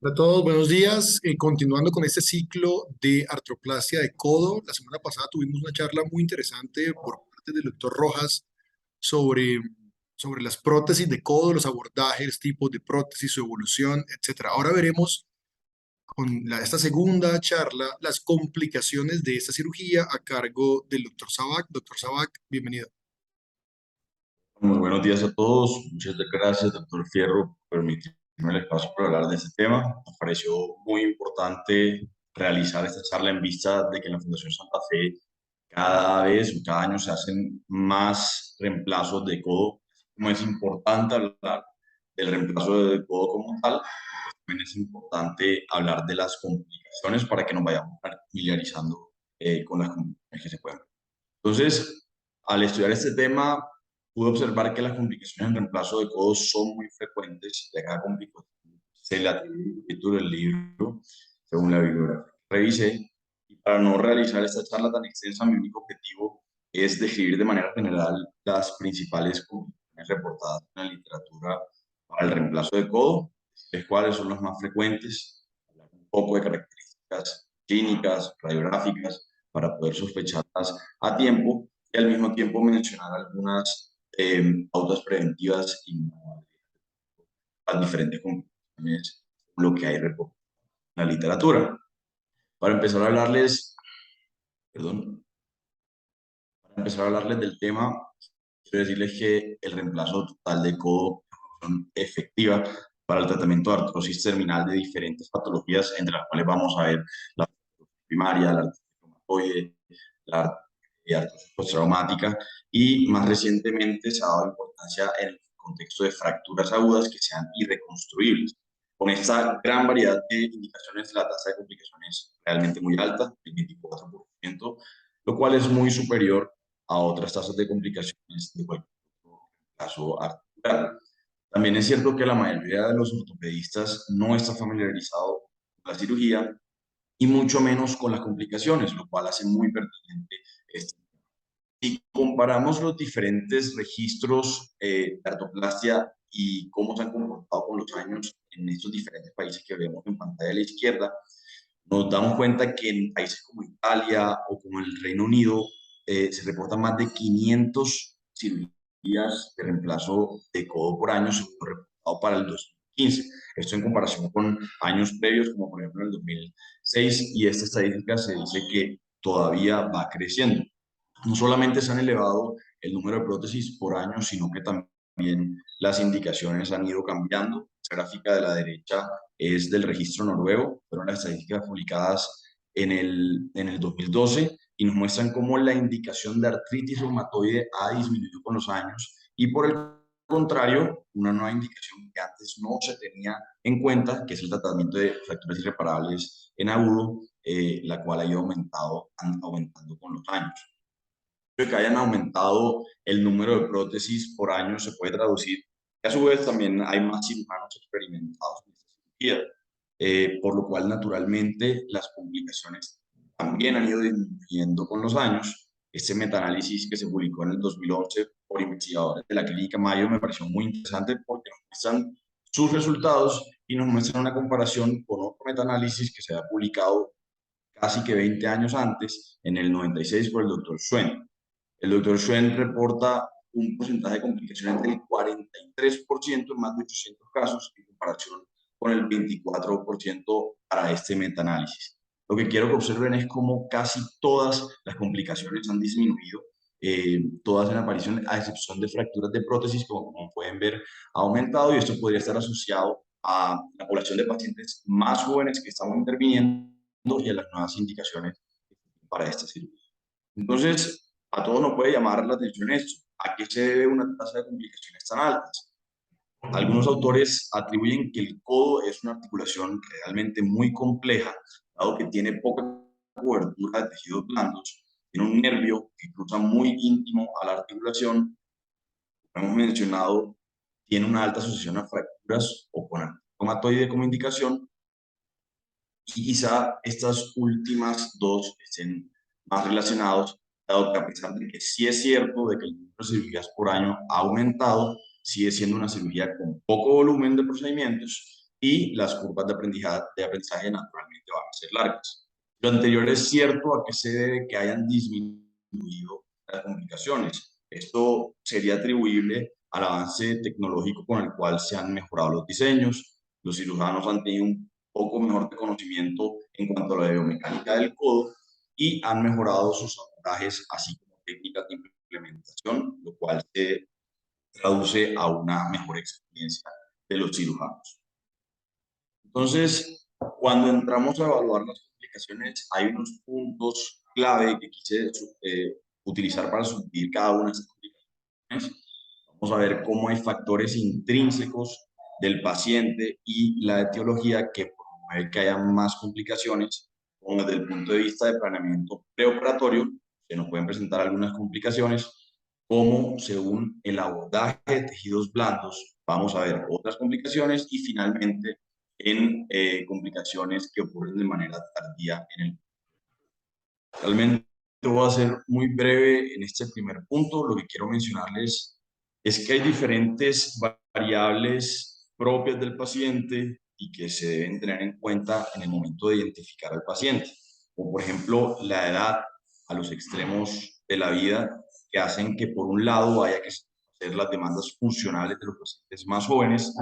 Hola a todos, buenos días. Continuando con este ciclo de artroplasia de codo, la semana pasada tuvimos una charla muy interesante por parte del doctor Rojas sobre, sobre las prótesis de codo, los abordajes, tipos de prótesis, su evolución, etcétera. Ahora veremos con esta segunda charla las complicaciones de esta cirugía a cargo del doctor Sabac. Doctor Sabac, bienvenido. Muy buenos días a todos. Muchas gracias, doctor Fierro, por permitirme el espacio para hablar de este tema. Me pareció muy importante realizar esta charla en vista de que en la Fundación Santa Fe cada vez o cada año se hacen más reemplazos de codo. Como es importante hablar del reemplazo de codo como tal, también es importante hablar de las complicaciones para que nos vayamos familiarizando con las complicaciones que se pueden. Entonces, al estudiar este tema, pude observar que las complicaciones en reemplazo de codos son muy frecuentes y a cada complicación se le atribuye el título del libro según la bibliografía que revisé. Y para no realizar esta charla tan extensa, mi único objetivo es describir de manera general las principales complicaciones reportadas en la literatura para el reemplazo de codo, decirles cuáles son las más frecuentes, hablar un poco de características clínicas, radiográficas, para poder sospecharlas a tiempo y al mismo tiempo mencionar algunas pautas preventivas y las diferentes complicaciones, lo que hay reportado en la literatura. Para empezar a hablarles, perdón, para empezar a hablarles del tema, quiero decirles que el reemplazo total de codo es una opción efectiva para el tratamiento de artrosis terminal de diferentes patologías, entre las cuales vamos a ver la primaria, la artrosis reumatoide, la artrosis postraumática y más recientemente se ha dado importancia en el contexto de fracturas agudas que sean irreconstruibles. Con esta gran variedad de indicaciones, la tasa de complicaciones es realmente muy alta, el 24%, lo cual es muy superior a otras tasas de complicaciones de cualquier otro caso articular. También es cierto que la mayoría de los ortopedistas no está familiarizado con la cirugía y mucho menos con las complicaciones, lo cual hace muy pertinente este. Si comparamos los diferentes registros de artroplastia y cómo se han comportado con los años en estos diferentes países que vemos en pantalla a la izquierda, nos damos cuenta que en países como Italia o como el Reino Unido se reportan más de 500 cirugías de reemplazo de codo por año, según lo reportado para el 2015. Esto en comparación con años previos, como por ejemplo en el 2006, y esta estadística se dice que todavía va creciendo. No solamente se han elevado el número de prótesis por año, sino que también las indicaciones han ido cambiando. La gráfica de la derecha es del registro noruego, fueron las estadísticas publicadas en el 2012 y nos muestran cómo la indicación de artritis reumatoide ha disminuido con los años y por el contrario, una nueva indicación que antes no se tenía en cuenta, que es el tratamiento de fracturas irreparables en agudo, la cual ha ido aumentando con los años que hayan aumentado el número de prótesis por año se puede traducir. Y a su vez también hay más cirujanos experimentados en esta cirugía, por lo cual naturalmente las complicaciones también han ido disminuyendo con los años. Este metaanálisis que se publicó en el 2011 por investigadores de la Clínica Mayo me pareció muy interesante porque nos muestran sus resultados y nos muestran una comparación con otro metaanálisis que se ha publicado casi que 20 años antes, en el 96, por el doctor Schwen. El doctor Schwen reporta un porcentaje de complicaciones del 43% en más de 800 casos, en comparación con el 24% para este metaanálisis. Lo que quiero que observen es cómo casi todas las complicaciones han disminuido, todas en aparición, a excepción de fracturas de prótesis, como pueden ver, ha aumentado y esto podría estar asociado a la población de pacientes más jóvenes que estamos interviniendo y a las nuevas indicaciones para esta cirugía. Entonces, a todos nos puede llamar la atención esto. ¿A qué se debe una tasa de complicaciones tan altas? Algunos autores atribuyen que el codo es una articulación realmente muy compleja, dado que tiene poca cobertura de tejidos blandos, tiene un nervio que cruza muy íntimo a la articulación, como hemos mencionado, tiene una alta asociación a fracturas o con artromatoide como indicación, y quizá estas últimas dos estén más relacionados, dado que a pesar de que sí es cierto de que el número de cirugías por año ha aumentado, sigue siendo una cirugía con poco volumen de procedimientos y las curvas de aprendizaje naturalmente van a ser largas. Lo anterior es cierto a que se debe que hayan disminuido las complicaciones. Esto sería atribuible al avance tecnológico con el cual se han mejorado los diseños. Los cirujanos han tenido un poco mejor de conocimiento en cuanto a la biomecánica del codo y han mejorado sus abordajes, así como técnicas de implementación, lo cual se traduce a una mejor experiencia de los cirujanos. Entonces, cuando entramos a evaluar las complicaciones, hay unos puntos clave que quise utilizar para subir cada una de esas complicaciones. Vamos a ver cómo hay factores intrínsecos del paciente y la etiología que promueve que haya más complicaciones, como desde el punto de vista de planeamiento preoperatorio, se nos pueden presentar algunas complicaciones, como según el abordaje de tejidos blandos, vamos a ver otras complicaciones y finalmente en complicaciones que ocurren de manera tardía en el. Realmente voy a ser muy breve en este primer punto. Lo que quiero mencionarles es que hay diferentes variables propias del paciente y que se deben tener en cuenta en el momento de identificar al paciente, como por ejemplo la edad a los extremos de la vida, que hacen que por un lado haya que hacer las demandas funcionales de los pacientes más jóvenes,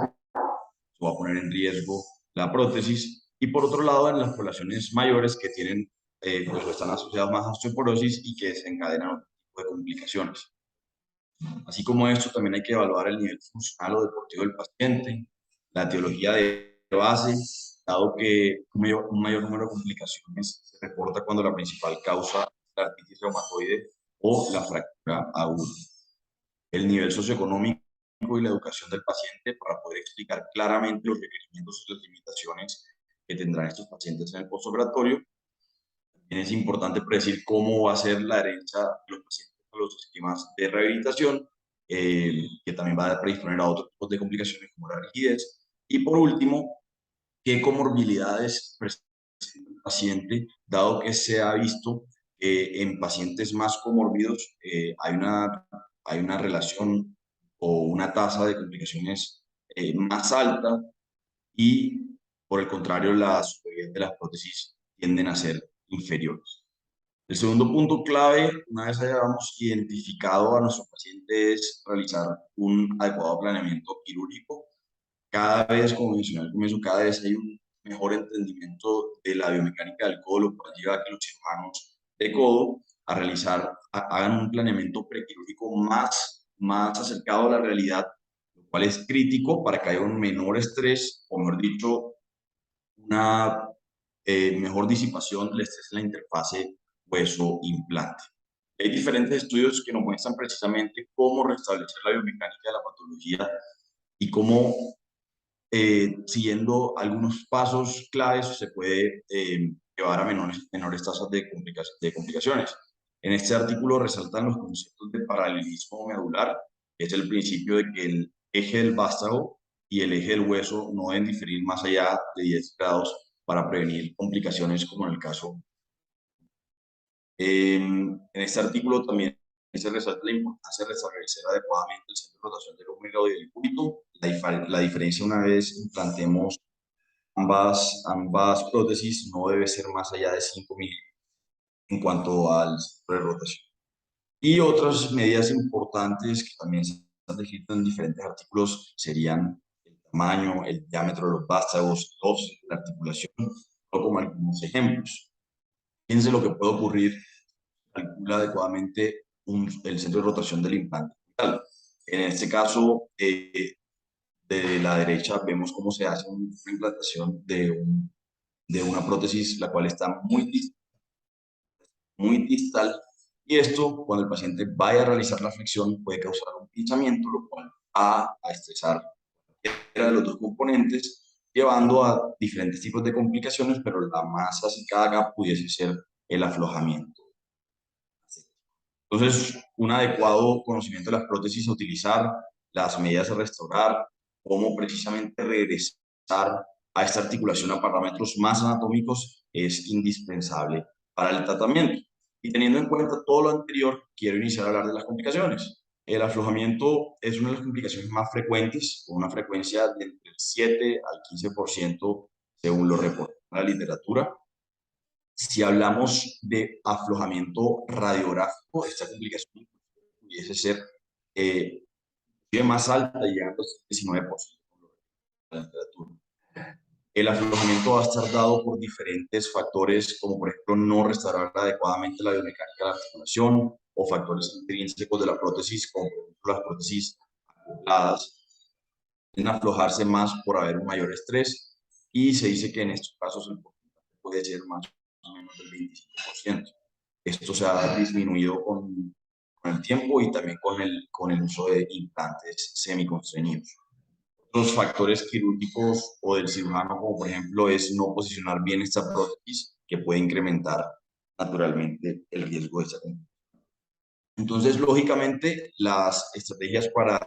va a poner en riesgo la prótesis, y por otro lado en las poblaciones mayores que tienen pues están asociadas más a osteoporosis y que desencadenan otro tipo de complicaciones. Así como esto, también hay que evaluar el nivel funcional o deportivo del paciente, la etiología de base, dado que un mayor número de complicaciones se reporta cuando la principal causa es la artritis reumatoide o la fractura aguda. El nivel socioeconómico y la educación del paciente para poder explicar claramente los requerimientos y las limitaciones que tendrán estos pacientes en el postoperatorio. También es importante predecir cómo va a ser la herencia de los pacientes a los esquemas de rehabilitación, que también va a predisponer a otros tipos de complicaciones como la rigidez. Y por último, qué comorbilidades presenta el paciente, dado que se ha visto que en pacientes más comorbidos hay una relación o una tasa de complicaciones más alta, y por el contrario las supervivencias de las prótesis tienden a ser inferiores. El segundo punto clave, una vez hayamos identificado a nuestro paciente, es realizar un adecuado planeamiento quirúrgico. Cada vez, como mencioné al comienzo, cada vez hay un mejor entendimiento de la biomecánica del codo, lo cual lleva a que los cirujanos de codo hagan un planeamiento prequirúrgico más acercado a la realidad, lo cual es crítico para que haya un menor estrés, o mejor dicho, una mejor disipación del estrés en la interfase hueso-implante. Hay diferentes estudios que nos muestran precisamente cómo restablecer la biomecánica de la patología y cómo, siguiendo algunos pasos claves, se puede llevar a menores tasas de complicaciones. En este artículo resaltan los conceptos de paralelismo medular, que es el principio de que el eje del vástago y el eje del hueso no deben diferir más allá de 10 grados para prevenir complicaciones como en el caso. En este artículo también se resalta la importancia de restablecer adecuadamente el centro de rotación del húmero y del cúbito. La diferencia, una vez implantemos ambas prótesis, no debe ser más allá de 5 milímetros en cuanto al centro de rotación. Y otras medidas importantes que también se han descrito en diferentes artículos serían el tamaño, el diámetro de los vástagos, la articulación, o como algunos ejemplos. Fíjense lo que puede ocurrir: calcula adecuadamente el centro de rotación del implante. En este caso, de la derecha vemos cómo se hace una implantación de una prótesis, la cual está muy distal, y esto, cuando el paciente vaya a realizar la flexión, puede causar un pinzamiento, lo cual va a estresar cualquiera de los dos componentes, llevando a diferentes tipos de complicaciones, pero la más básica acá pudiese ser el aflojamiento. Entonces, un adecuado conocimiento de las prótesis a utilizar, las medidas a restaurar, cómo precisamente regresar a esta articulación a parámetros más anatómicos es indispensable para el tratamiento. Y teniendo en cuenta todo lo anterior, quiero iniciar a hablar de las complicaciones. El aflojamiento es una de las complicaciones más frecuentes, con una frecuencia de entre el 7 al 15% según lo reporta la literatura. Si hablamos de aflojamiento radiográfico, esta complicación pudiese ser eh, más alta, llegando hasta el 19% de la literatura. El aflojamiento va a estar dado por diferentes factores, como por ejemplo no restaurar adecuadamente la biomecánica de la articulación o factores intrínsecos de la prótesis, como por ejemplo las prótesis acopladas, en aflojarse más por haber un mayor estrés y se dice que en estos casos el porcentaje puede ser más o menos del 25%. Esto se ha disminuido con el tiempo y también con el uso de implantes semiconstreñidos. Los factores quirúrgicos o del cirujano, como por ejemplo, es no posicionar bien esta prótesis, que puede incrementar naturalmente el riesgo de esta complicación. Entonces, lógicamente, las estrategias para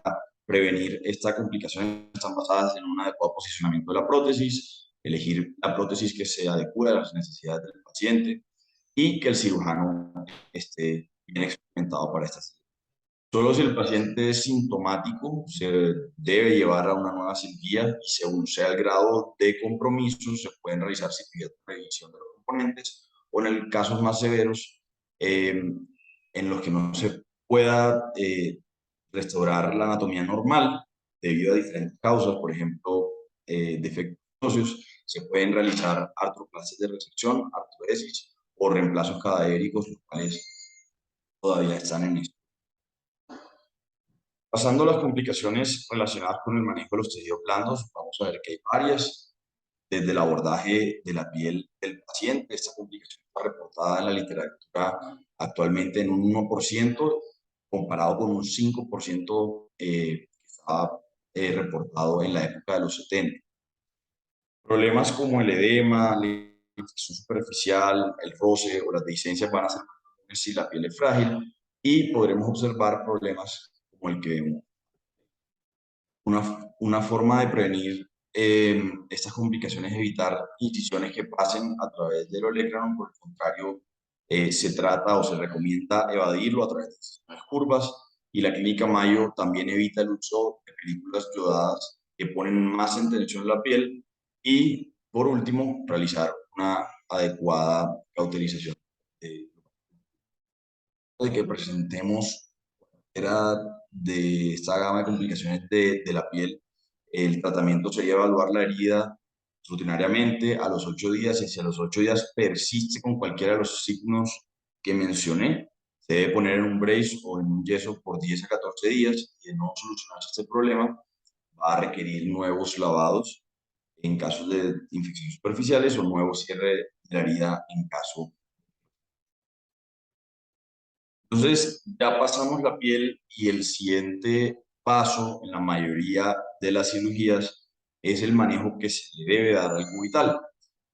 prevenir esta complicación están basadas en un adecuado posicionamiento de la prótesis, elegir la prótesis que se adecue a las necesidades del paciente y que el cirujano esté bien experimentado para esta cirugía. Solo si el paciente es sintomático, se debe llevar a una nueva cirugía y según sea el grado de compromiso, se pueden realizar cirugías de revisión de los componentes o en el casos más severos, en los que no se pueda restaurar la anatomía normal debido a diferentes causas, por ejemplo, defectos óseos, se pueden realizar artroplasias de resección, artrodesis o reemplazos cadavéricos, los cuales todavía están en esto. Pasando a las complicaciones relacionadas con el manejo de los tejidos blandos, vamos a ver que hay varias. Desde el abordaje de la piel del paciente, esta complicación está reportada en la literatura actualmente en un 1%, comparado con un 5% que estaba reportado en la época de los 70. Problemas como el edema, la infección superficial, el roce o las dehiscencias van a ser más comunes si la piel es frágil y podremos observar problemas como el que vemos. Una forma de prevenir estas complicaciones es evitar incisiones que pasen a través del olecranon. Por el contrario, se trata o se recomienda evadirlo a través de incisiones curvas, y la clínica Mayo también evita el uso de películas yodadas que ponen más en tensión la piel y, por último, realizar una adecuada cauterización de que presentemos era de esta gama de complicaciones de la piel. El tratamiento sería evaluar la herida rutinariamente a los 8 días y si a los 8 días persiste con cualquiera de los signos que mencioné, se debe poner en un brace o en un yeso por 10 a 14 días y de no solucionarse este problema va a requerir nuevos lavados en casos de infecciones superficiales o nuevo cierre de la herida en caso. Entonces, ya pasamos la piel y el siguiente paso en la mayoría de las cirugías es el manejo que se le debe dar al cubital.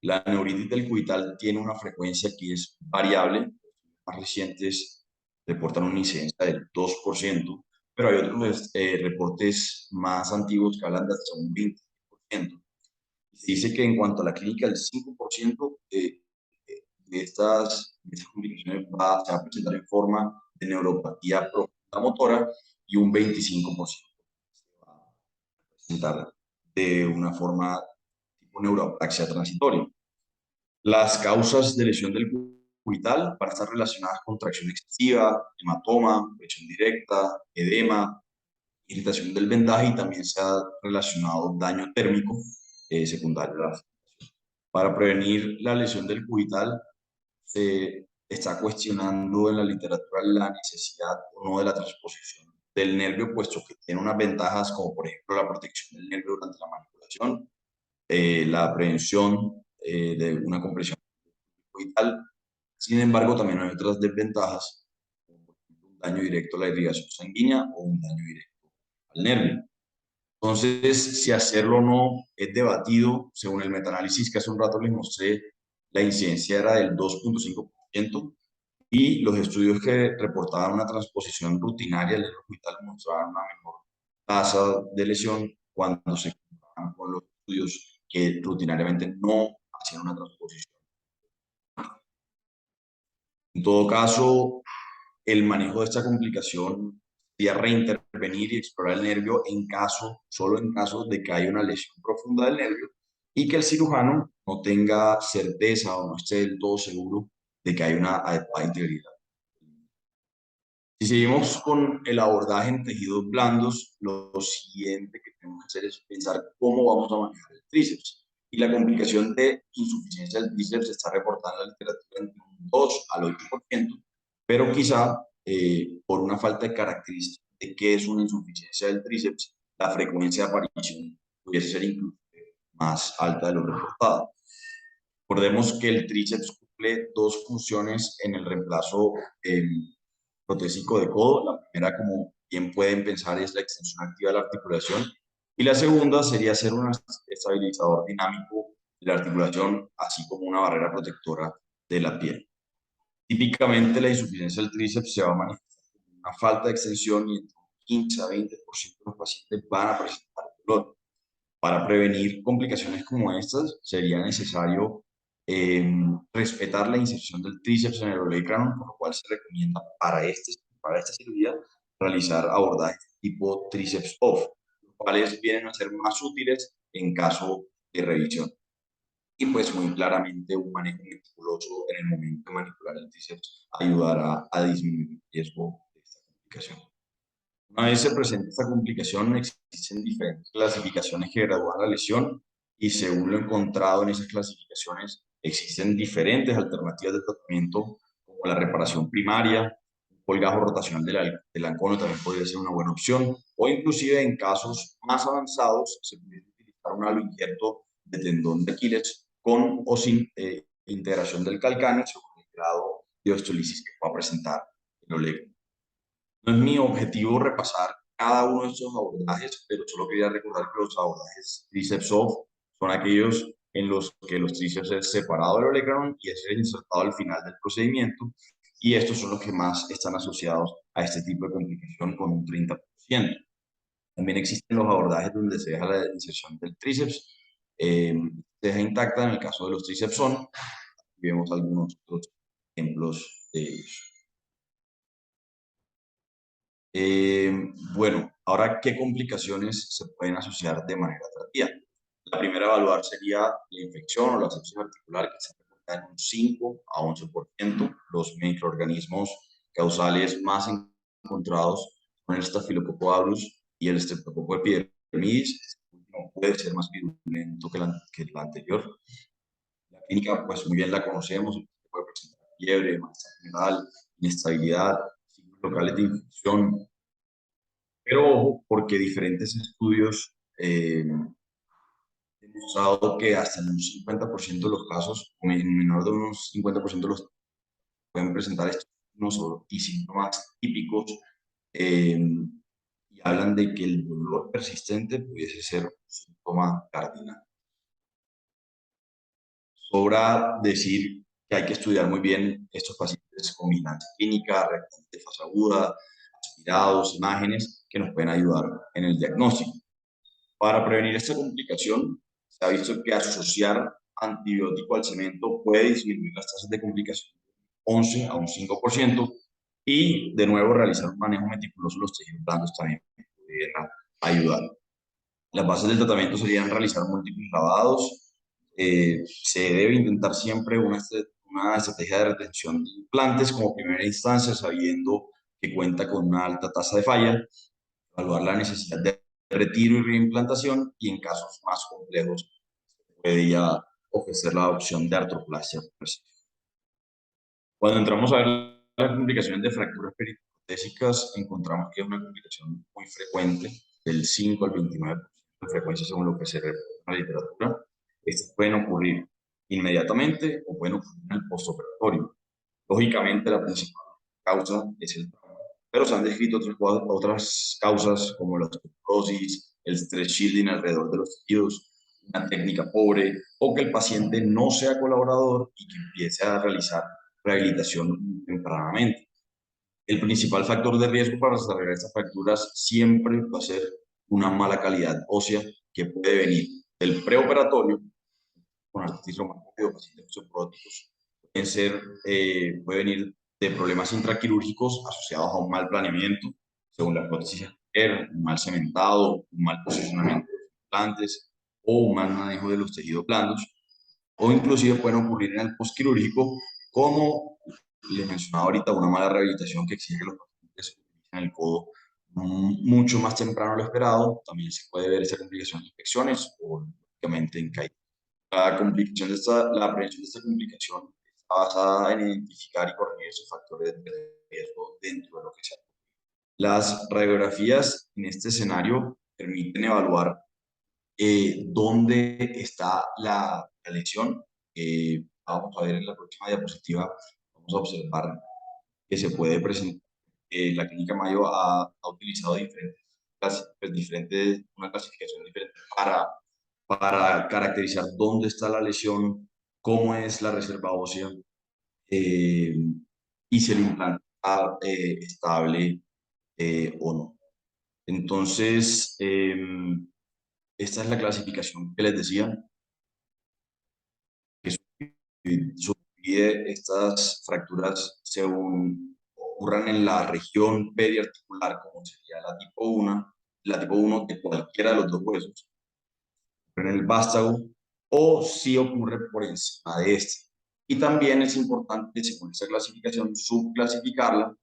La neuritis del cubital tiene una frecuencia que es variable. Los más recientes reportan una incidencia del 2%, pero hay otros reportes más antiguos que hablan de hasta un 20%. Se dice que en cuanto a la clínica, el 5% de estas complicaciones se va a presentar en forma de neuropatía profunda motora y un 25% se va a presentar de una forma tipo neuropraxia transitoria. Las causas de lesión del cubital van a estar relacionadas con tracción excesiva, hematoma, presión directa, edema, irritación del vendaje y también se ha relacionado daño térmico secundario a la. Para prevenir la lesión del cubital, se está cuestionando en la literatura la necesidad o no de la transposición del nervio, puesto que tiene unas ventajas como por ejemplo la protección del nervio durante la manipulación, la prevención de una compresión cubital. Sin embargo, también hay otras desventajas, como por ejemplo un daño directo a la irrigación sanguínea o un daño directo al nervio. Entonces, si hacerlo o no es debatido. Según el metaanálisis que hace un rato les mostré, la incidencia era del 2.5% y los estudios que reportaban una transposición rutinaria del nervio cubital mostraban una mejor tasa de lesión cuando se comparaban con los estudios que rutinariamente no hacían una transposición. En todo caso, el manejo de esta complicación sería reintervenir y explorar el nervio solo en caso de que haya una lesión profunda del nervio y que el cirujano no tenga certeza o no esté del todo seguro de que hay una adecuada integridad. Si seguimos con el abordaje en tejidos blandos, lo siguiente que tenemos que hacer es pensar cómo vamos a manejar el tríceps. Y la complicación de insuficiencia del tríceps se está reportando en la literatura entre un 2 al 8%, pero quizá por una falta de características de qué es una insuficiencia del tríceps, la frecuencia de aparición pudiese ser incluso más alta de lo reportado. Recordemos que el tríceps cumple dos funciones en el reemplazo protésico de codo. La primera, como bien pueden pensar, es la extensión activa de la articulación y la segunda sería ser un estabilizador dinámico de la articulación, así como una barrera protectora de la piel. Típicamente la insuficiencia del tríceps se va a manifestar como una falta de extensión y entre un 15 a 20% de los pacientes van a presentar dolor. Para prevenir complicaciones como estas, sería necesario respetar la inserción del tríceps en el olecranon, por lo cual se recomienda para esta cirugía realizar abordajes tipo tríceps off, los cuales vienen a ser más útiles en caso de revisión. Y pues muy claramente un manejo meticuloso en el momento de manipular el tríceps ayudará a disminuir el riesgo de esta complicación. Una vez se presenta esta complicación, existen diferentes clasificaciones que gradúan la lesión y según lo encontrado en esas clasificaciones, existen diferentes alternativas de tratamiento como la reparación primaria, un colgajo rotacional del ancono también podría ser una buena opción, o inclusive en casos más avanzados se puede utilizar un halo injerto de tendón de Aquiles con o sin integración del calcáneo según el grado de osteolisis que pueda presentar el olecranon. No es mi objetivo repasar cada uno de estos abordajes, pero solo quería recordar que los abordajes tríceps off son aquellos en los que los tríceps es separado del olecranon y es insertado al final del procedimiento, y estos son los que más están asociados a este tipo de complicación con un 30%. También existen los abordajes donde se deja la inserción del tríceps, se deja intacta en el caso de los tríceps on, y vemos algunos otros ejemplos de ellos. Eh, bueno, ahora, ¿qué complicaciones se pueden asociar de manera tardía? La primera a evaluar sería la infección o la sepsis articular, que se reporta en un 5 a 11%. Los microorganismos causales más encontrados son el Staphylococcus aureus y el Streptococcus epidermidis. No puede ser más virulento que el anterior. La clínica, pues muy bien la conocemos, puede presentar fiebre, malestar general, inestabilidad, signos locales de infección, pero ojo, porque diferentes estudios han demostrado que hasta en un 50% de los casos, o en menor de unos 50% de los pueden presentar estos signos y síntomas típicos, eh, y hablan de que el dolor persistente pudiese ser un síntoma cardinal. Sobra decir que hay que estudiar muy bien estos pacientes con vigilancia clínica, reactantes de fase aguda, aspirados, imágenes que nos pueden ayudar en el diagnóstico. Para prevenir esta complicación, se ha visto que asociar antibiótico al cemento puede disminuir las tasas de complicación de 11 a un 5%, y de nuevo realizar un manejo meticuloso de los tejidos blandos también pudiera ayudar. Las bases del tratamiento serían realizar múltiples lavados. Se debe intentar siempre una estrategia de retención de implantes como primera instancia, sabiendo que cuenta con una alta tasa de falla, evaluar la necesidad de retiro y reimplantación, y en casos más complejos se puede ya ofrecer la opción de artroplastia. Cuando entramos a ver las complicaciones de fracturas periprotésicas, encontramos que es una complicación muy frecuente, del 5 al 29% de frecuencia según lo que se reporta en la literatura. Estas pueden ocurrir inmediatamente o pueden ocurrir en el postoperatorio. Lógicamente, la principal causa es el trauma, pero se han descrito otras causas como la osteoporosis, el stress shielding alrededor de los tejidos, una técnica pobre, o que el paciente no sea colaborador y que empiece a realizar rehabilitación tempranamente. El principal factor de riesgo para desarrollar estas fracturas siempre va a ser una mala calidad ósea que puede venir del preoperatorio, con artritis reumatoide o pacientes osteoporóticos. Puede venir de problemas intraquirúrgicos asociados a un mal planeamiento, según la prótesis a escoger, un mal cementado, un mal posicionamiento de los implantes o un mal manejo de los tejidos blandos, o inclusive pueden ocurrir en el postquirúrgico, como les mencionaba ahorita, una mala rehabilitación que exige que los pacientes utilicen el codo mucho más temprano de lo esperado. También se puede ver esa complicación en infecciones o lógicamente en caída. La prevención de esta complicación está basada en identificar y corregir esos factores de riesgo dentro de lo que sea. Las radiografías en este escenario permiten evaluar dónde está la lesión. Vamos a ver en la próxima diapositiva, vamos a observar que se puede presentar. La clínica Mayo ha utilizado una clasificación diferente para caracterizar dónde está la lesión, cómo es la reserva ósea eh, y si el implante está estable o no. Entonces, esta es la clasificación que les decía, que subdivide estas fracturas según ocurran en la región periarticular, como sería la tipo 1, la tipo 1 de cualquiera de los dos huesos, en el vástago, o si ocurre por encima de este. Y también es importante, según esta clasificación, subclasificarla,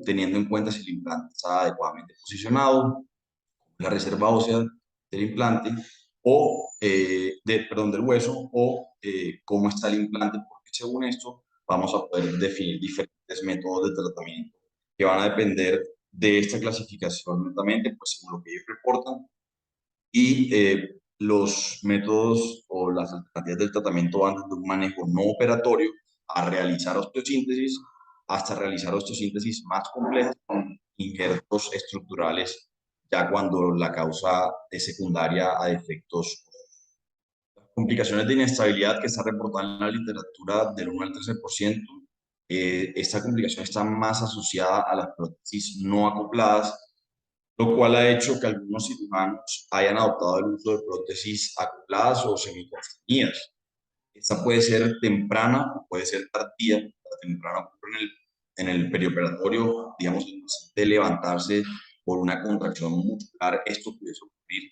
teniendo en cuenta si el implante está adecuadamente posicionado, la reserva ósea del implante, o perdón, del hueso, o cómo está el implante, porque según esto vamos a poder definir diferentes métodos de tratamiento que van a depender de esta clasificación netamente, pues según lo que ellos reportan, y los métodos o las alternativas del tratamiento van desde un manejo no operatorio a realizar osteosíntesis hasta realizar osteosíntesis más complejas con injertos estructurales, ya cuando la causa es secundaria a defectos. Complicaciones de inestabilidad que está reportada en la literatura del 1 al 13%. Esta complicación está más asociada a las prótesis no acopladas, lo cual ha hecho que algunos cirujanos hayan adoptado el uso de prótesis acopladas o semiconstruidas. Esta puede ser temprana o puede ser tardía. La temprana ocurre en el perioperatorio, digamos, de levantarse por una contracción muscular. Esto pudiese ocurrir.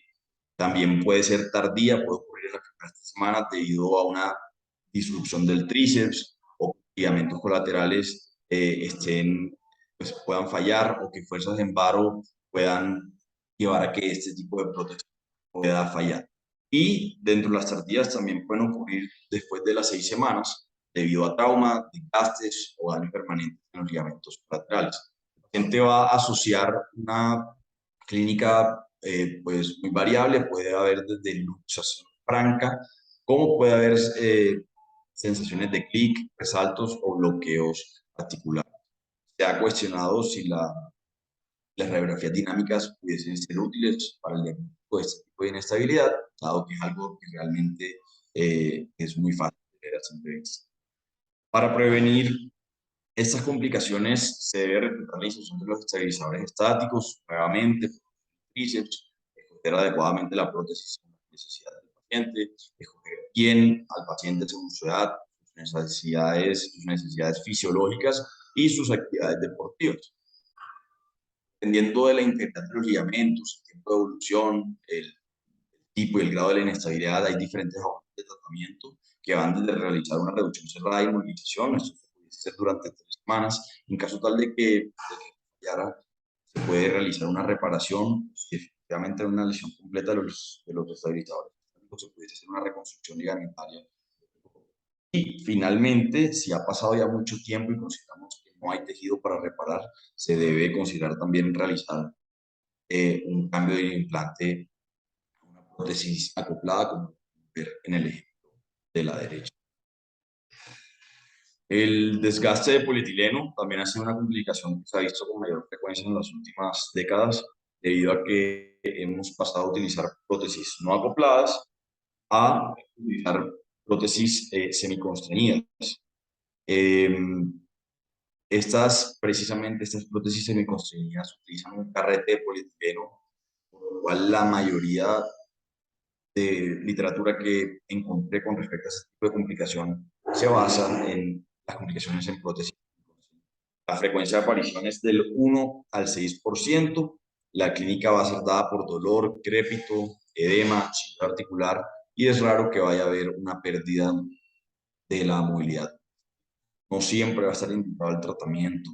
También puede ser tardía, puede ocurrir en las primeras semanas debido a una disrupción del tríceps o ligamentos colaterales pues, puedan fallar o que fuerzas en varo puedan llevar a que este tipo de prótesis pueda fallar. Y dentro de las tardías también pueden ocurrir después de las 6 semanas debido a trauma, desgastes o daño permanente en los ligamentos colaterales. La gente va a asociar una clínica pues muy variable, puede haber desde luxación franca, como puede haber sensaciones de clic, resaltos o bloqueos articulares. Se ha cuestionado si las radiografías dinámicas pudiesen ser útiles para el diagnóstico de este tipo de inestabilidad, dado que es algo que realmente es muy fácil de ver a simple vista. Para prevenir estas complicaciones se debe respetar la instrucción de los estabilizadores estáticos, nuevamente, tríceps, escoger adecuadamente la prótesis según las necesidades del paciente, escoger bien al paciente según su edad, sus necesidades fisiológicas y sus actividades deportivas. Dependiendo de la integridad de los ligamentos, el tiempo de evolución, el tipo y el grado de la inestabilidad, hay diferentes abordajes de tratamiento que van desde realizar una reducción cerrada y movilización, esto se puede hacer durante 3 semanas. En caso tal de que fallara, se puede realizar una reparación, si efectivamente hay una lesión completa de los estabilizadores, se puede hacer una reconstrucción ligamentaria. Y finalmente, si ha pasado ya mucho tiempo y consideramos que no hay tejido para reparar, se debe considerar también realizar un cambio de implante, una prótesis acoplada, como ver en el ejemplo de la derecha. El desgaste de polietileno también ha sido una complicación que se ha visto con mayor frecuencia en las últimas décadas, debido a que hemos pasado a utilizar prótesis no acopladas a utilizar prótesis semiconstreñidas. Precisamente estas prótesis semiconstreñidas utilizan un carrete de polietileno, por lo cual la mayoría de literatura que encontré con respecto a este tipo de complicación se basa en las complicaciones en prótesis. La frecuencia de aparición es del 1 al 6%. La clínica va a ser dada por dolor, crépito, edema, síndrome articular y es raro que vaya a haber una pérdida de la movilidad. No siempre va a estar indicado el tratamiento.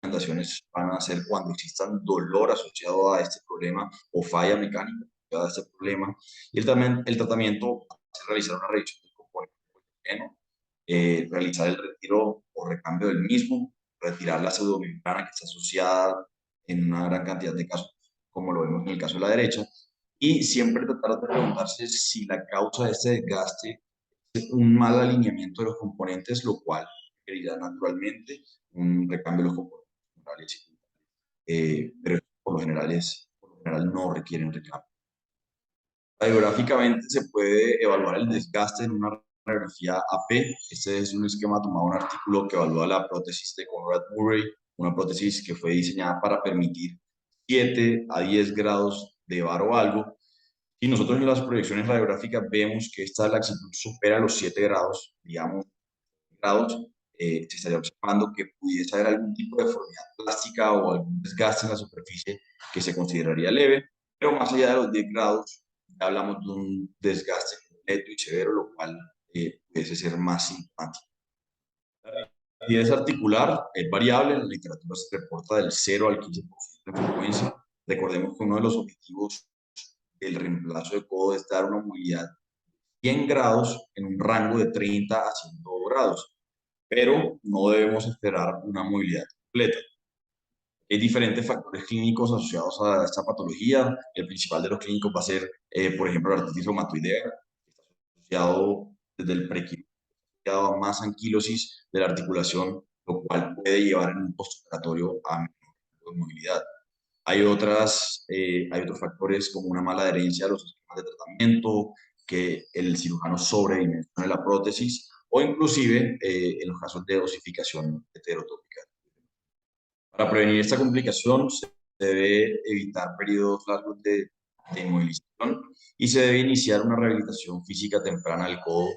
Las recomendaciones van a ser cuando existan dolor asociado a este problema o falla mecánica asociada a este problema. Y el tratamiento va a ser realizar una revisión del componente poliédrico, realizar el retiro o recambio del mismo, retirar la pseudomembrana que está asociada en una gran cantidad de casos, como lo vemos en el caso de la derecha, y siempre tratar de preguntarse si la causa de este desgaste es un mal alineamiento de los componentes, lo cual requerirá naturalmente un recambio de los componentes orales y secundarios. Pero por lo general no requieren recambio. Radiográficamente se puede evaluar el desgaste en una radiografía AP. Este es un esquema tomado de un artículo que evalúa la prótesis de Conrad Murray, una prótesis que fue diseñada para permitir 7 a 10 grados de varo algo. Y nosotros en las proyecciones radiográficas vemos que esta laxitud supera los 7 grados, digamos, grados, se estaría observando que pudiese haber algún tipo de deformidad plástica o algún desgaste en la superficie que se consideraría leve, pero más allá de los 10 grados, ya hablamos de un desgaste completo y severo, lo cual pudiese ser más sintomático. La rigidez articular es variable, en la literatura se reporta del 0 al 15% de frecuencia. Recordemos que uno de los objetivos del reemplazo de codo es dar una movilidad 100 grados en un rango de 30 a 100 grados, pero no debemos esperar una movilidad completa. Hay diferentes factores clínicos asociados a esta patología. El principal de los clínicos va a ser, por ejemplo, la artritis reumatoidea, que está asociado desde el prequirúrgico a más anquilosis de la articulación, lo cual puede llevar en un postoperatorio a menor movilidad. Hay otros factores como una mala adherencia a los esquemas de tratamiento, que el cirujano sobredimensione la prótesis o inclusive en los casos de osificación heterotópica. Para prevenir esta complicación se debe evitar periodos largos de inmovilización y se debe iniciar una rehabilitación física temprana del codo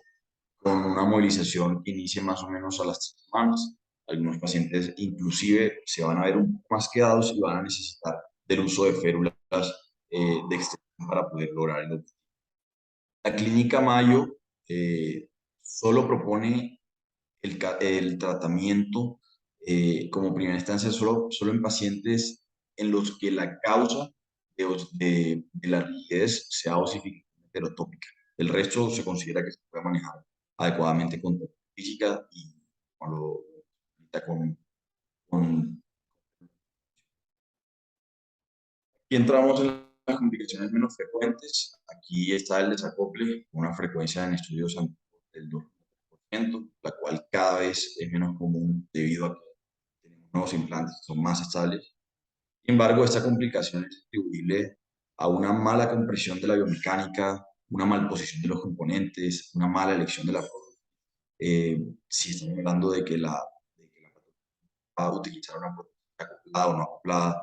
con una movilización que inicie más o menos a las 3 semanas. Algunos pacientes inclusive se van a ver un poco más quedados y van a necesitar del uso de férulas de extensión para poder lograr el objetivo. La clínica Mayo solo propone el tratamiento como primera instancia solo en pacientes en los que la causa de la rigidez sea osificación heterotópica. El resto se considera que se puede manejar adecuadamente con física y con, con y entramos en las complicaciones menos frecuentes. Aquí está el desacople, con una frecuencia en estudios del 2%, la cual cada vez es menos común debido a que tenemos nuevos implantes que son más estables. Sin embargo, esta complicación es atribuible a una mala compresión de la biomecánica, una malposición de los componentes, una mala elección de la prótesis. Si estamos hablando de que la va a utilizar una prótesis acoplada o no acoplada,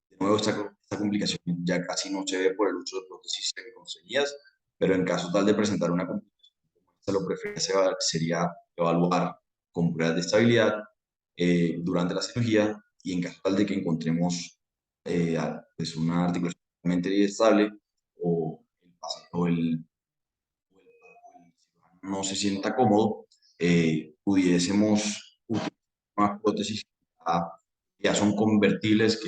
de nuevo, esta complicación ya casi no se ve por el uso de prótesis semiconseguidas, pero en caso tal de presentar una complicación como esta, lo preferible sería evaluar con pruebas de estabilidad durante la cirugía y en caso tal de que encontremos pues una articulación totalmente estable o el paciente o el cirujano no se sienta cómodo, pudiésemos utilizar una prótesis ya son convertibles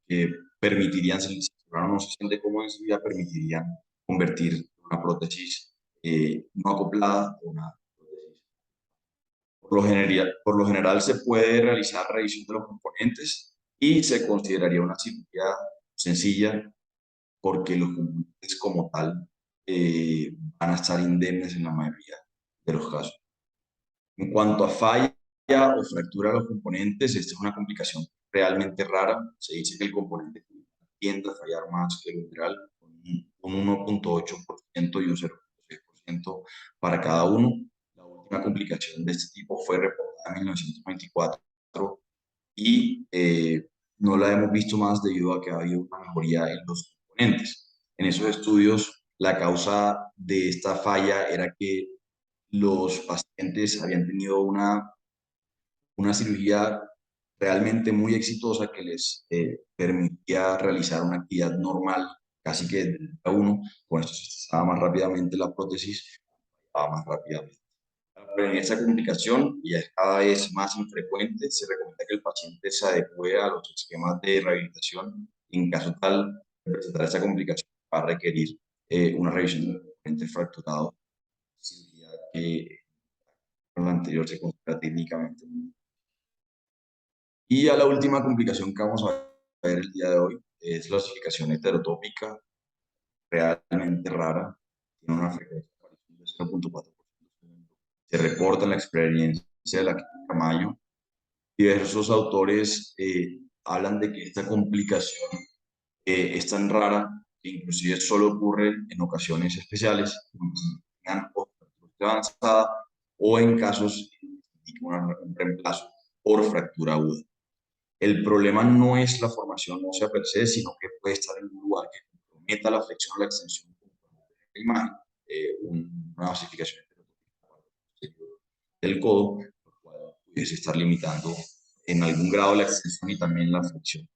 que permitirían, si el cirujano no se siente cómodo en su vida, permitirían convertir una prótesis no acoplada o una prótesis. Por lo general se puede realizar revisión de los componentes y se consideraría una cirugía sencilla porque los componentes como tal van a estar indemnes en la mayoría de los casos. En cuanto a falla o fractura de los componentes, esta es una complicación realmente rara. Se dice que el componente tiende a fallar más que lo general, con un 1,8% y un 0,6% para cada uno. La última complicación de este tipo fue reportada en 1924 y no la hemos visto más debido a que ha habido una mejoría en los componentes. En esos estudios, la causa de esta falla era que los pacientes habían tenido una una cirugía realmente muy exitosa que les permitía realizar una actividad normal, casi que de día uno. Con esto se estaba más rápidamente la prótesis, estaba más rápidamente. Para prevenir esta complicación, y es cada vez más infrecuente, se recomienda que el paciente se adecue a los esquemas de rehabilitación. En caso tal de presentar esta complicación, va a requerir una revisión del componente fracturado, cirugía que con la anterior se considera técnicamente. Y a la última complicación que vamos a ver el día de hoy es la osificación heterotópica, realmente rara, tiene una frecuencia de aparición de 0,4%. Se reporta en la experiencia de la clínica Mayo. Diversos autores hablan de que esta complicación es tan rara que inclusive solo ocurre en ocasiones especiales, como si tengan fractura avanzada o en casos de un reemplazo por fractura aguda. El problema no es la formación ósea per se, sino que puede estar en un lugar que comprometa la flexión o la extensión de la imagen, una osificación del codo, lo cual pudiese estar limitando en algún grado la extensión y también la flexión.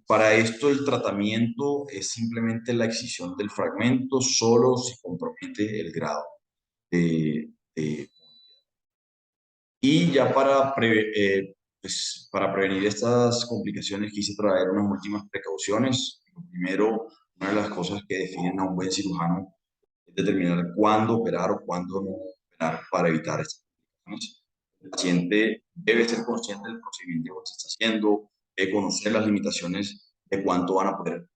Para esto el tratamiento es simplemente la excisión del fragmento, solo si compromete el grado de y ya pues, para prevenir estas complicaciones quise traer unas últimas precauciones. Primero, una de las cosas que definen a un buen cirujano es determinar cuándo operar o cuándo no operar para evitar estas complicaciones. El paciente debe ser consciente del procedimiento que se está haciendo, conocer las limitaciones de cuánto van a poder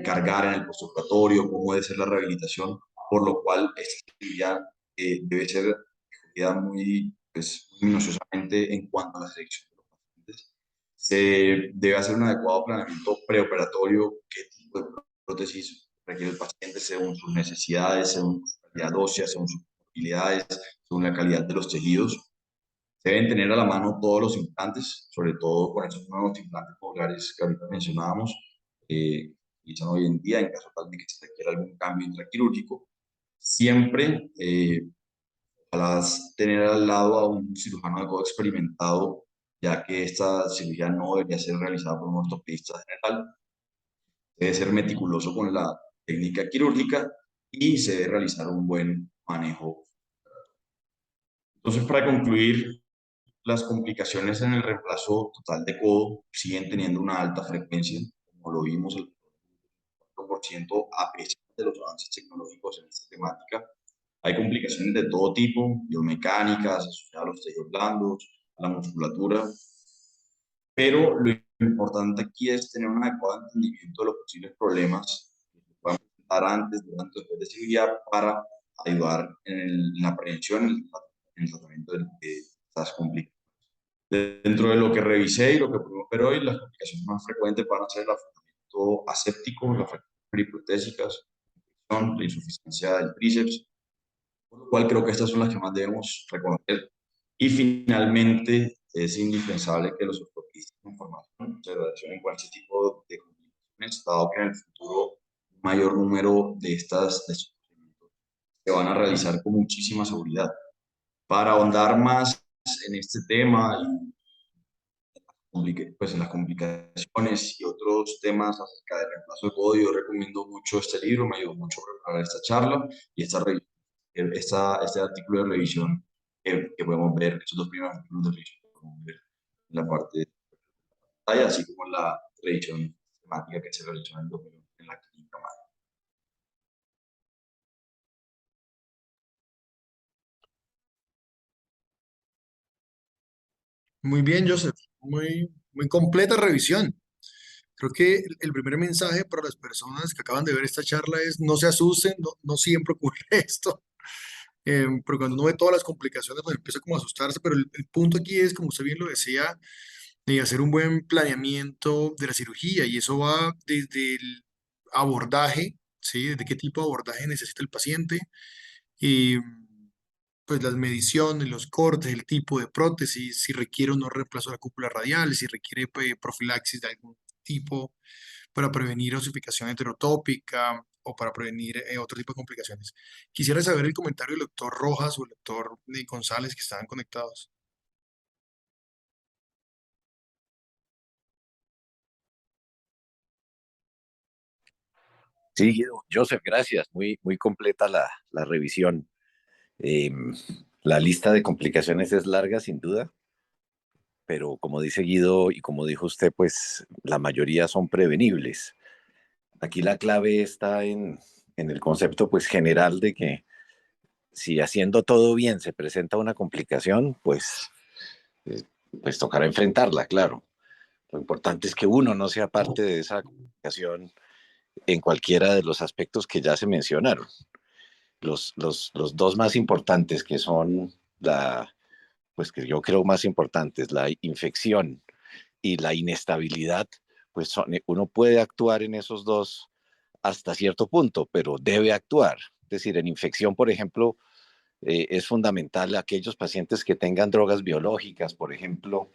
cargar en el postoperatorio, cómo debe ser la rehabilitación, por lo cual esta actividad debe ser escogida muy, pues, muy minuciosamente en cuanto a la selección de los pacientes. Se debe hacer un adecuado planeamiento preoperatorio, qué tipo de prótesis requiere el paciente según sus necesidades, según su calidad ósea, según sus posibilidades, según la calidad de los tejidos. Se deben tener a la mano todos los implantes, sobre todo con esos nuevos implantes modulares que ahorita mencionábamos, que utilizan hoy en día en caso tal de que se requiera algún cambio intraquirúrgico. Siempre ojalá tener al lado a un cirujano de codo experimentado, ya que esta cirugía no debería ser realizada por un ortopedista general. Debe ser meticuloso con la técnica quirúrgica y se debe realizar un buen manejo. Entonces, para concluir, las complicaciones en el reemplazo total de codo siguen teniendo una alta frecuencia, como lo vimos, el 4% a pesar de los avances tecnológicos en esta temática. Hay complicaciones de todo tipo, biomecánicas, asociadas a los tejidos blandos, a la musculatura, pero lo importante aquí es tener un adecuado entendimiento de los posibles problemas que se puedan presentar antes, durante o después de cirugía para ayudar en la prevención, en el tratamiento de estas complicaciones. Dentro de lo que revisé y lo que pudimos ver hoy, las complicaciones más frecuentes van a ser el afectamiento aséptico, las fracturas periprotésicas, la insuficiencia del tríceps, por lo cual creo que estas son las que más debemos reconocer. Y finalmente, es indispensable que los ortopedistas con formación se relacionen con este tipo de complicaciones, dado que en el futuro un mayor número de estos procedimientos se van a realizar con muchísima seguridad. Para ahondar más en este tema pues en las complicaciones y otros temas acerca del reemplazo de codo, yo recomiendo mucho este libro, me ayudó mucho a preparar esta charla y este artículo de revisión que podemos ver, estos dos primeros artículos de revisión que podemos ver en la parte de pantalla, así como la revisión temática que se realizó en el 2001 en la clínica Mayo. Muy bien, Joseph. Muy completa revisión. Creo que el primer mensaje para las personas que acaban de ver esta charla es no se asusten, no siempre ocurre esto. Pero cuando uno ve todas las complicaciones, pues empieza como a asustarse. Pero el punto aquí es, como usted bien lo decía, de hacer un buen planeamiento de la cirugía. Y eso va desde el abordaje, ¿sí? Desde qué tipo de abordaje necesita el paciente. Y pues las mediciones, los cortes, el tipo de prótesis, si requiere o no reemplazo de la cúpula radial, si requiere profilaxis de algún tipo para prevenir osificación heterotópica o para prevenir otro tipo de complicaciones. Quisiera saber el comentario del doctor Rojas o el doctor González que estaban conectados. Sí, Joseph, gracias. Muy completa la revisión. Eh, la lista de complicaciones es larga, sin duda, pero como dice Guido y como dijo usted, pues la mayoría son prevenibles. Aquí la clave está en el concepto pues general de que si haciendo todo bien se presenta una complicación, eh, pues tocará enfrentarla, claro. Lo importante es que uno no sea parte de esa complicación en cualquiera de los aspectos que ya se mencionaron. Los dos más importantes que son pues que yo creo más importantes, la infección y la inestabilidad, pues uno puede actuar en esos dos hasta cierto punto, pero debe actuar. Es decir, en infección, por ejemplo, es fundamental aquellos pacientes que tengan drogas biológicas, por ejemplo,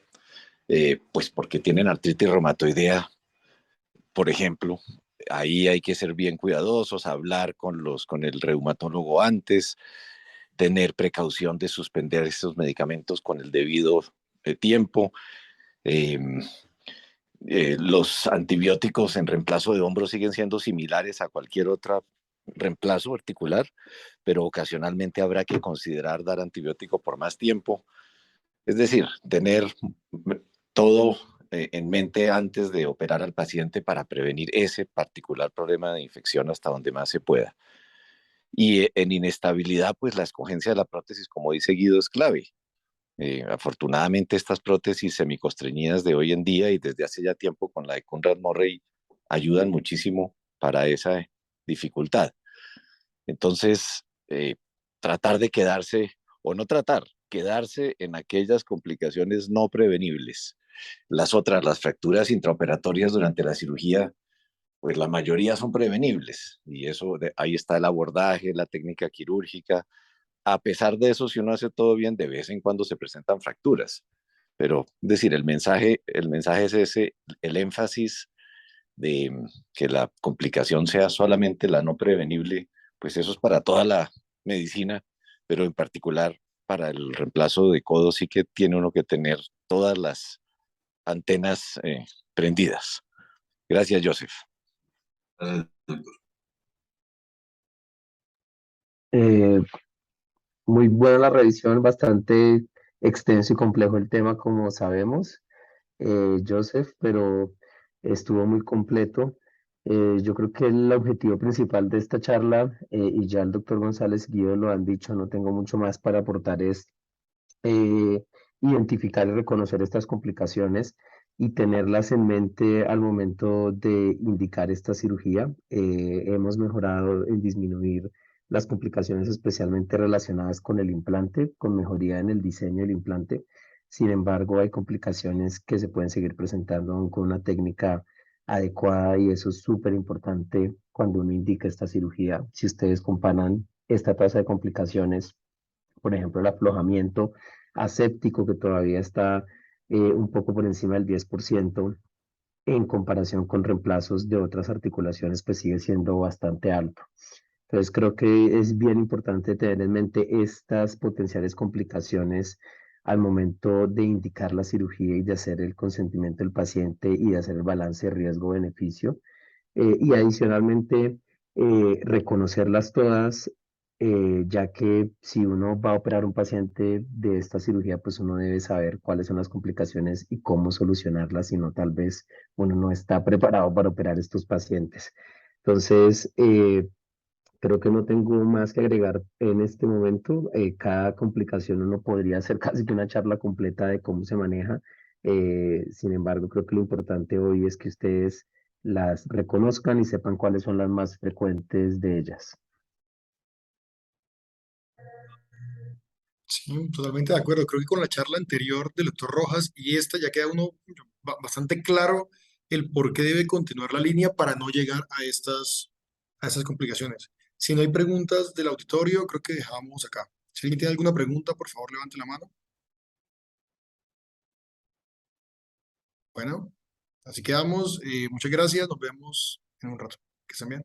pues porque tienen artritis reumatoidea, por ejemplo, ahí hay que ser bien cuidadosos, hablar con el reumatólogo antes, tener precaución de suspender estos medicamentos con el debido tiempo. Eh, los antibióticos en reemplazo de hombro siguen siendo similares a cualquier otro reemplazo articular, pero ocasionalmente habrá que considerar dar antibiótico por más tiempo. Es decir, tener todo en mente antes de operar al paciente para prevenir ese particular problema de infección hasta donde más se pueda. Y en inestabilidad, pues la escogencia de la prótesis, como dice Guido, es clave. Afortunadamente, estas prótesis semicostreñidas de hoy en día y desde hace ya tiempo con la de Conrad Murray ayudan muchísimo para esa dificultad. Entonces, tratar de quedarse, o no tratar, quedarse en aquellas complicaciones no prevenibles. Las otras, las fracturas intraoperatorias durante la cirugía, pues la mayoría son prevenibles y eso, ahí está el abordaje, la técnica quirúrgica. A pesar de eso, si uno hace todo bien, de vez en cuando se presentan fracturas. Pero, es decir, el mensaje es ese, el énfasis de que la complicación sea solamente la no prevenible, pues eso es para toda la medicina, pero en particular para el reemplazo de codo sí que tiene uno que tener todas las antenas prendidas. Gracias, Joseph. Gracias, doctor. Eh, Muy buena la revisión, bastante extenso y complejo el tema, como sabemos, Joseph, pero estuvo muy completo. Yo creo que el objetivo principal de esta charla, y ya el doctor González y Guido lo han dicho, no tengo mucho más para aportar, es eh, identificar y reconocer estas complicaciones y tenerlas en mente al momento de indicar esta cirugía. Hemos mejorado en disminuir las complicaciones especialmente relacionadas con el implante, con mejoría en el diseño del implante. Sin embargo, hay complicaciones que se pueden seguir presentando aún con una técnica adecuada y eso es súper importante cuando uno indica esta cirugía. Si ustedes comparan esta tasa de complicaciones, por ejemplo, el aflojamiento aséptico que todavía está un poco por encima del 10% en comparación con reemplazos de otras articulaciones, pues sigue siendo bastante alto. Entonces creo que es bien importante tener en mente estas potenciales complicaciones al momento de indicar la cirugía y de hacer el consentimiento del paciente y de hacer el balance riesgo-beneficio. Y adicionalmente, reconocerlas todas, ya que si uno va a operar un paciente de esta cirugía, pues uno debe saber cuáles son las complicaciones y cómo solucionarlas, si no, tal vez uno no está preparado para operar estos pacientes. Entonces, creo que no tengo más que agregar en este momento. Cada complicación uno podría hacer casi que una charla completa de cómo se maneja. Sin embargo, creo que lo importante hoy es que ustedes las reconozcan y sepan cuáles son las más frecuentes de ellas. Sí, totalmente de acuerdo. Creo que con la charla anterior del doctor Rojas y esta ya queda uno bastante claro el por qué debe continuar la línea para no llegar a estas complicaciones. Si no hay preguntas del auditorio, creo que dejamos acá. Si alguien tiene alguna pregunta, por favor, levante la mano. Bueno, así quedamos. Muchas gracias. Nos vemos en un rato. Que estén bien.